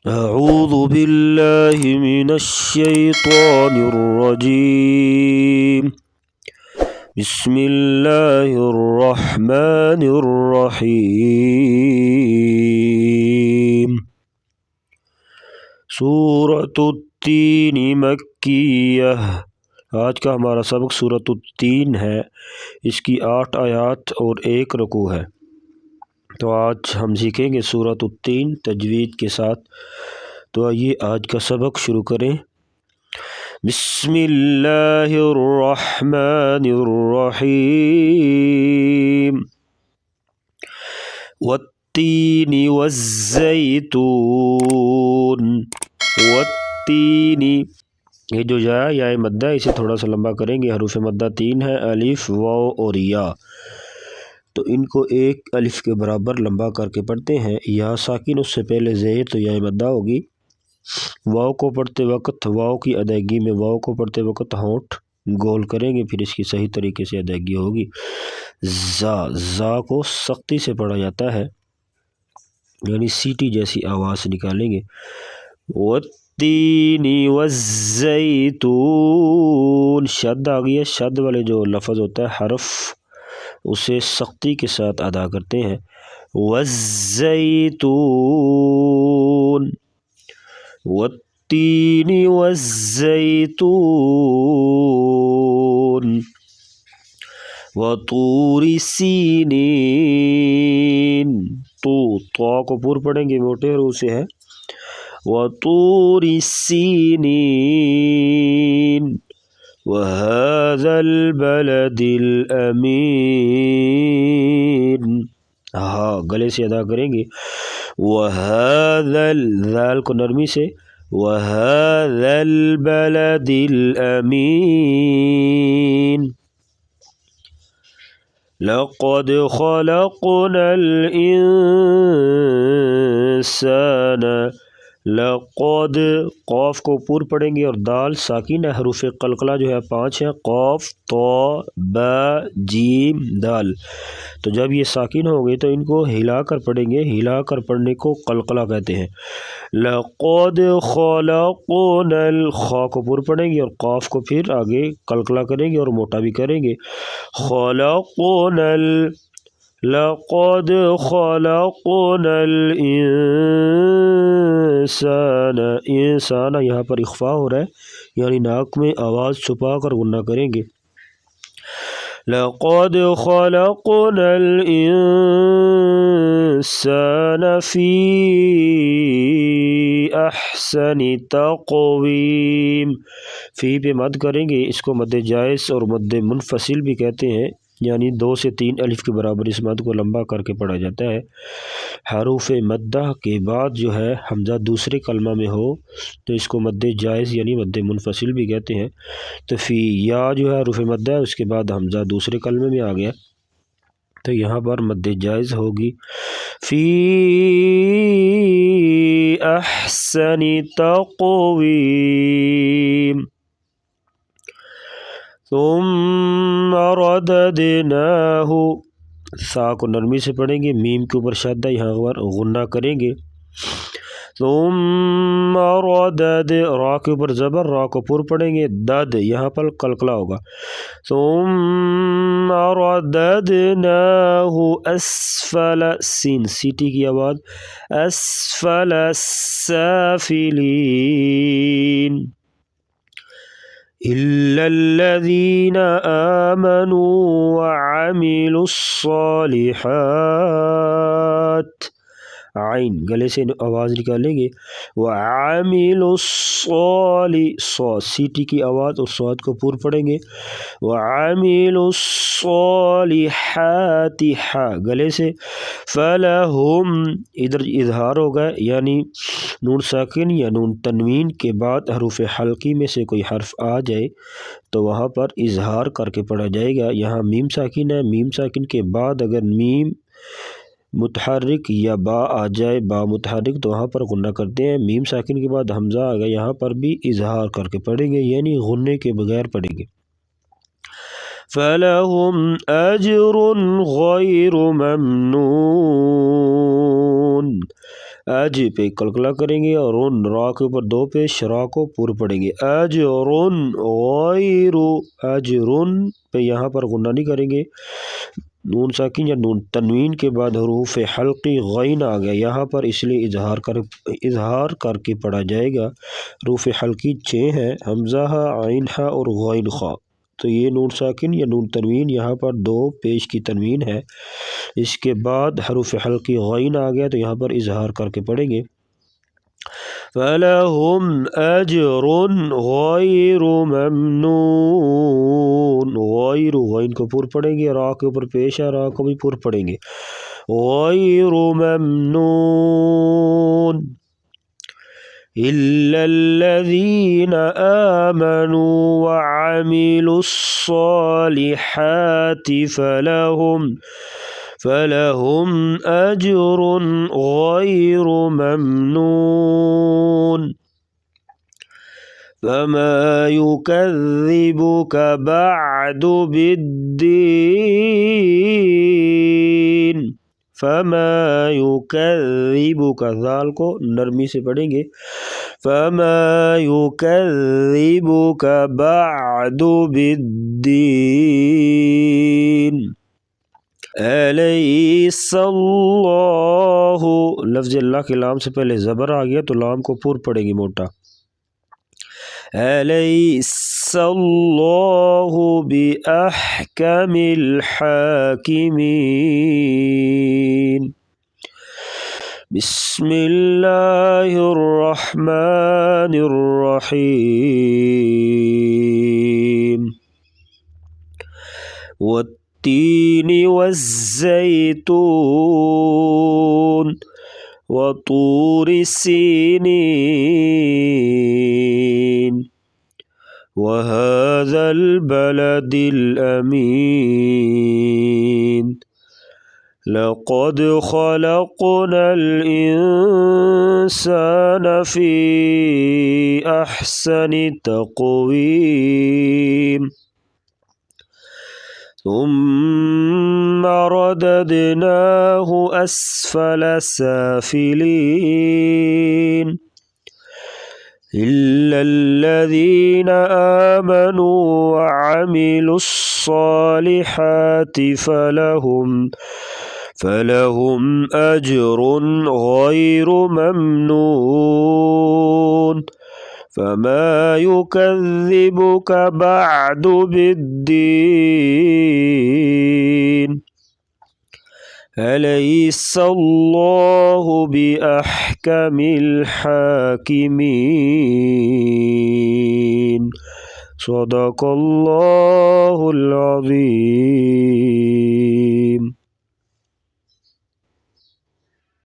أعوذ بالله من الشيطان الرجيم. بسم الله الرحمن الرحيم. سورة التین مکیہ. آج کا ہمارا سبق سورة التین ہے. اس کی 8 آیات اور 1 رکوع ہے. تو آج ہم سیکھیں گے سورة التین تجوید کے ساتھ. تو آئیے آج کا سبق شروع کریں. بسم اللہ الرحمن الرحیم. والتین والزیتون. والتین، یہ جو یا مدہ ہے اسے تھوڑا سا لمبا کریں گے. حروف مدہ 3 ہے، الف، واو اور یا. تو ان کو ایک الف کے برابر لمبا کر کے پڑھتے ہیں. یا ساکن اس سے پہلے زیر تو یا مدہ ہوگی. واو کو پڑھتے وقت، واو کی ادائیگی میں واو کو پڑھتے وقت ہونٹ گول کریں گے، پھر اس کی صحیح طریقے سے ادائیگی ہوگی. زا کو سختی سے پڑھا جاتا ہے، یعنی سیٹی جیسی آواز نکالیں گے. والتین والزیتون. شد آ گئی ہے، شد والے جو لفظ ہوتا ہے حرف اسے سختی کے ساتھ ادا کرتے ہیں. والزیتون. والتین والزیتون. وطور سینین. تو کو پور پڑھیں گے، موٹے حروف سے ہے. وطور سینین. وهذا البلد الامین. ہاں گلے سے ادا کریں گے. وهذا، ذال کو نرمی سے. وهذا البلد الامین. لقد خلقنا الانسان. لقد، قاف کو پور پڑھیں گے اور دال ساکن ہے. حروف قلقلہ جو ہے 5 ہیں، قاف، طا، با، جیم، دال. تو جب یہ ساکن ہو گئے تو ان کو ہلا کر پڑھیں گے. ہلا کر پڑھنے کو قلقلہ کہتے ہیں. لقد خلقنا، خا کو پور پڑھیں گے اور قاف کو پھر آگے قلقلہ کریں گے اور موٹا بھی کریں گے. خلقنا، لقد خلقنا الانسان. انسان یہاں پر اخفا ہو رہا ہے، یعنی ناک میں آواز چھپا کر غنہ کریں گے. لقد خلقنا الانسان فی احسن تقویم. فی پہ مد کریں گے، اس کو مد جائز اور مد منفصل بھی کہتے ہیں، یعنی 2 سے 3 الف کے برابر اس مد کو لمبا کر کے پڑھا جاتا ہے. حروف مدہ کے بعد جو ہے حمزہ دوسرے کلمہ میں ہو تو اس کو مد جائز یعنی مد منفصل بھی کہتے ہیں. تو فی، یا جو ہے حروف مدہ ہے، اس کے بعد حمزہ دوسرے کلمے میں آ گیا تو یہاں پر مد جائز ہوگی. فی احسن تقویم. ثم رددناہ. سا کو نرمی سے پڑھیں گے، میم کے اوپر شد ہے، یہاں پر غنہ کریں گے. ثم ردد، را کے اوپر زبر، را کو پر پڑھیں گے. دد یہاں پر قلقلہ ہوگا. ثم رددناہ اسفل، سین سیٹی کی آواز، اسفل السافلین. إلا الذين آمنوا وعملوا الصالحات. عین گلے سے آواز نکالیں گے. وعملوا سیٹی کی آواز اور صاد کو پور پڑھیں گے. وعملوا الصالحات گلے سے. فلہم، ادھر اظہار ہوگا، یعنی نون ساکن یا نون تنوین کے بعد حروف حلقی میں سے کوئی حرف آ جائے تو وہاں پر اظہار کر کے پڑھا جائے گا. یہاں میم ساکن ہے، میم ساکن کے بعد اگر میم متحرک یا با آ جائے، با متحرک، تو وہاں پر غنہ کرتے ہیں. میم ساکن کے بعد حمزہ آ گیا، یہاں پر بھی اظہار کر کے پڑھیں گے، یعنی غنے کے بغیر پڑھیں گے. فَلَهُمْ أَجْرٌ غَيْرُ مَمْنُونٍ. اج پہ قلقلہ کریں گے اور رن را کے اوپر دو پیش را کو پور پڑیں گے اجرن غیر اجرن پہ یہاں پر غنہ نہیں کریں گے نون ساکن یا نون تنوین کے بعد حروف حلقی غین آ گیا یہاں پر اس لیے اظہار کر کے پڑھا جائے گا حروف حلقی 6 ہیں حمزہ عین ہا اور غین خا تو یہ نون ساکن یا نون تنوین یہاں پر دو پیش کی تنوین ہے اس کے بعد حروف حلقی غین آ گیا تو یہاں پر اظہار کر کے پڑھیں گے فَلَهُمْ أَجْرٌ غَيْرُ مَمْنُونٍ غیر غین کو پور پڑھیں گے را کے اوپر پیش ہے را کو بھی پور پڑھیں گے غیر ممنون إِلَّا الَّذِينَ آمَنُوا وَعَمِلُوا الصَّالِحَاتِ فَلَهُمْ أَجْرٌ غَيْرُ مَمْنُونٍ فَمَا يُكَذِّبُكَ بَعْدُ بِالدِّينِ فَمَا يُكَذِّبُكَ ذال کو نرمی سے پڑھیں گے فَمَا يُكَذِّبُكَ بَعْدُ بِالدِّينِ الیس اللہ لفظ اللہ کے لام سے پہلے زبر آ گیا تو لام کو پور پڑے گی موٹا الیس اللہ بأحکم الحاکمین بسم اللہ الرحمن الرحیم والتين والزيتون وطور سينين وهذا البلد الأمين لقد خلقنا الإنسان في أحسن تقويم ثم رددناه أسفل سافلين إلا الذين آمنوا وعملوا الصالحات فلهم أجر غير ممنون فما يكذبك بعد بالدين أليس الله بأحكم الحاكمين صدق الله العظيم.